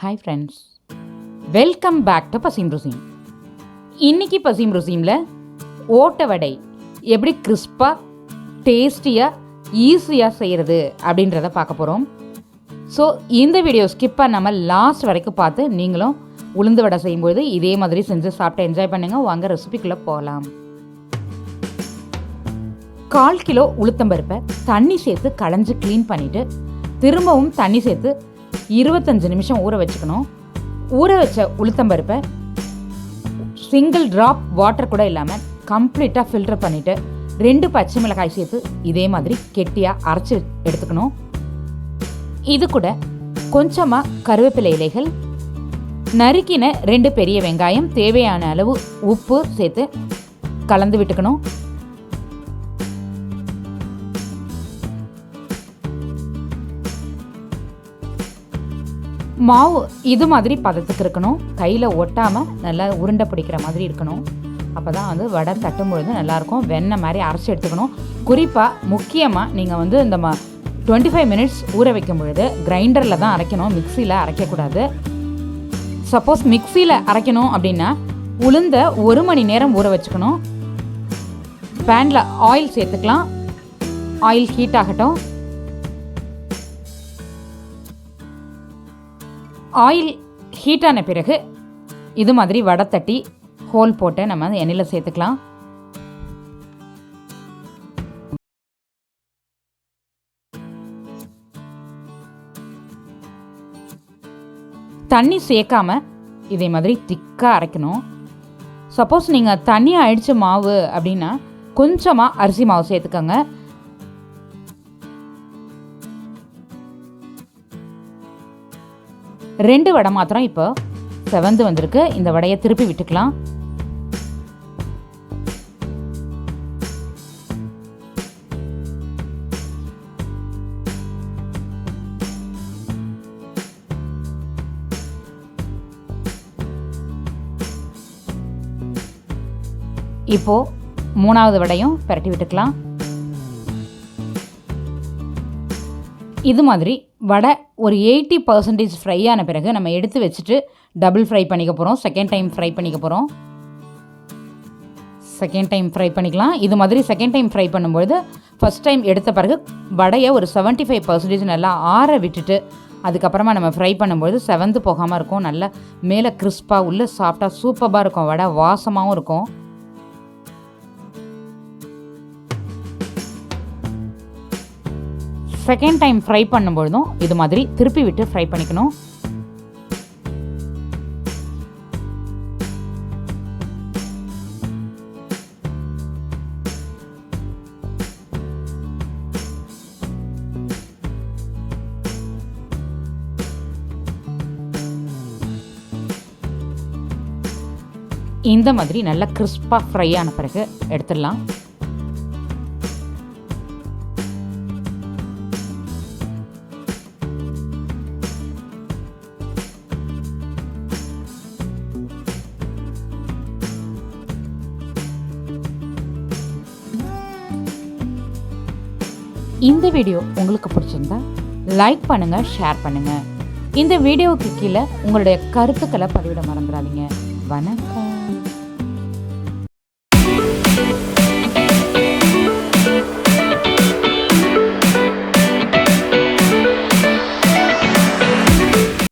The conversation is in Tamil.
Hi friends, welcome back to Pasiyam Rusiyam. இன்றைக்கி பசியம் ருசியமில் ஓட்ட வடை எப்படி கிறிஸ்பாக டேஸ்டியாக ஈஸியாக செய்கிறது அப்படின்றத பார்க்க போகிறோம். ஸோ இந்த வீடியோ ஸ்கிப் பண்ணாமல் லாஸ்ட் வரைக்கும் பார்த்து நீங்களும் உளுந்து வடை செய்யும்போது இதே மாதிரி செஞ்சு சாப்பிட்டு என்ஜாய் பண்ணுங்கள். வாங்க ரெசிபிக்குள்ளே போகலாம். 1/4 கிலோ உளுத்தம்பருப்பை தண்ணி சேர்த்து களைஞ்சி க்ளீன் பண்ணிவிட்டு திரும்பவும் தண்ணி சேர்த்து 25 நிமிஷம் ஊற வச்சுக்கணும். ஊற வச்ச உளுத்தம்பருப்பை சிங்கிள் ட்ராப் வாட்டர் கூட இல்லாமல் கம்ப்ளீட்டாக ஃபில்டர் பண்ணிவிட்டு 2 பச்சை மிளகாய் சேர்த்து இதே மாதிரி கெட்டியாக அரைச்சி எடுத்துக்கணும். இது கூட கொஞ்சமாக கருவேப்பிலை இலைகள், நறுக்கின 2 பெரிய வெங்காயம், தேவையான அளவு உப்பு சேர்த்து கலந்து விட்டுக்கணும். மாவு இது மாதிரி பதத்துக்கு இருக்கணும். கையில் ஒட்டாமல் நல்லா உருண்டை பிடிக்கிற மாதிரி இருக்கணும். அப்போ தான் வந்து வடை தட்டும் பொழுது நல்லாயிருக்கும். வெண்ணெய் மாதிரி அரைச்சி எடுத்துக்கணும். குறிப்பாக முக்கியமாக நீங்கள் வந்து இந்த 25 மினிட்ஸ் ஊற வைக்கும் பொழுது கிரைண்டரில் தான் அரைக்கணும், மிக்சியில் அரைக்கக்கூடாது. சப்போஸ் மிக்சியில் அரைக்கணும் அப்படின்னா உளுந்த 1 மணி நேரம் ஊற வச்சுக்கணும். பேனில் ஆயில் சேர்த்துக்கலாம். ஆயில் ஹீட் ஆகட்டும். ஆயில் ஹீட்டான பிறகு இது மாதிரி வடை தட்டி ஹோல் போட்டு நம்ம எண்ணெயில் சேர்த்துக்கலாம். தண்ணி சேர்க்காம இதே மாதிரி திக்காக அரைக்கணும். சப்போஸ் நீங்கள் தண்ணியாக அடித்த மாவு அப்படின்னா கொஞ்சமாக அரிசி மாவு சேர்த்துக்கோங்க. ரெண்டு வடை மாத்திரம் இப்போ செவந்து வந்திருக்கு. இந்த வடையை திருப்பி விட்டுக்கலாம். இப்போ 3வது வடையும் பிரட்டி விட்டுக்கலாம். இது மாதிரி வடை ஒரு 80% ஃப்ரை ஆன பிறகு நம்ம எடுத்து வச்சுட்டு டபுள் ஃப்ரை பண்ணிக்க போகிறோம். செகண்ட் டைம் ஃப்ரை பண்ணிக்கலாம். இது மாதிரி செகண்ட் டைம் ஃப்ரை பண்ணும்பொழுது ஃபஸ்ட் டைம் எடுத்த பிறகு வடையை ஒரு 75% நல்லா ஆற விட்டுட்டு அதுக்கப்புறமா நம்ம ஃப்ரை பண்ணும்பொழுது செவந்து போகாமல் இருக்கும். நல்லா மேலே கிறிஸ்பாக உள்ள சாஃப்டாக சூப்பராக இருக்கும். வடை வாசமாகவும் இருக்கும். செகண்ட் டைம் ஃப்ரை பண்ணும்பொழுதும் இது மாதிரி திருப்பி விட்டு ஃப்ரை பண்ணிக்கணும். இந்த மாதிரி நல்லா கிறிஸ்பாக ஃப்ரை ஆன பிறகு எடுத்துடலாம். இந்த வீடியோ உங்களுக்கு பிடிச்சிருந்தா லைக் பண்ணுங்கள், ஷேர் பண்ணுங்கள். இந்த வீடியோவுக்கு கீழே உங்களுடைய கருத்துக்களை பதிவிட மறந்துடாதீங்க. வணக்கம்.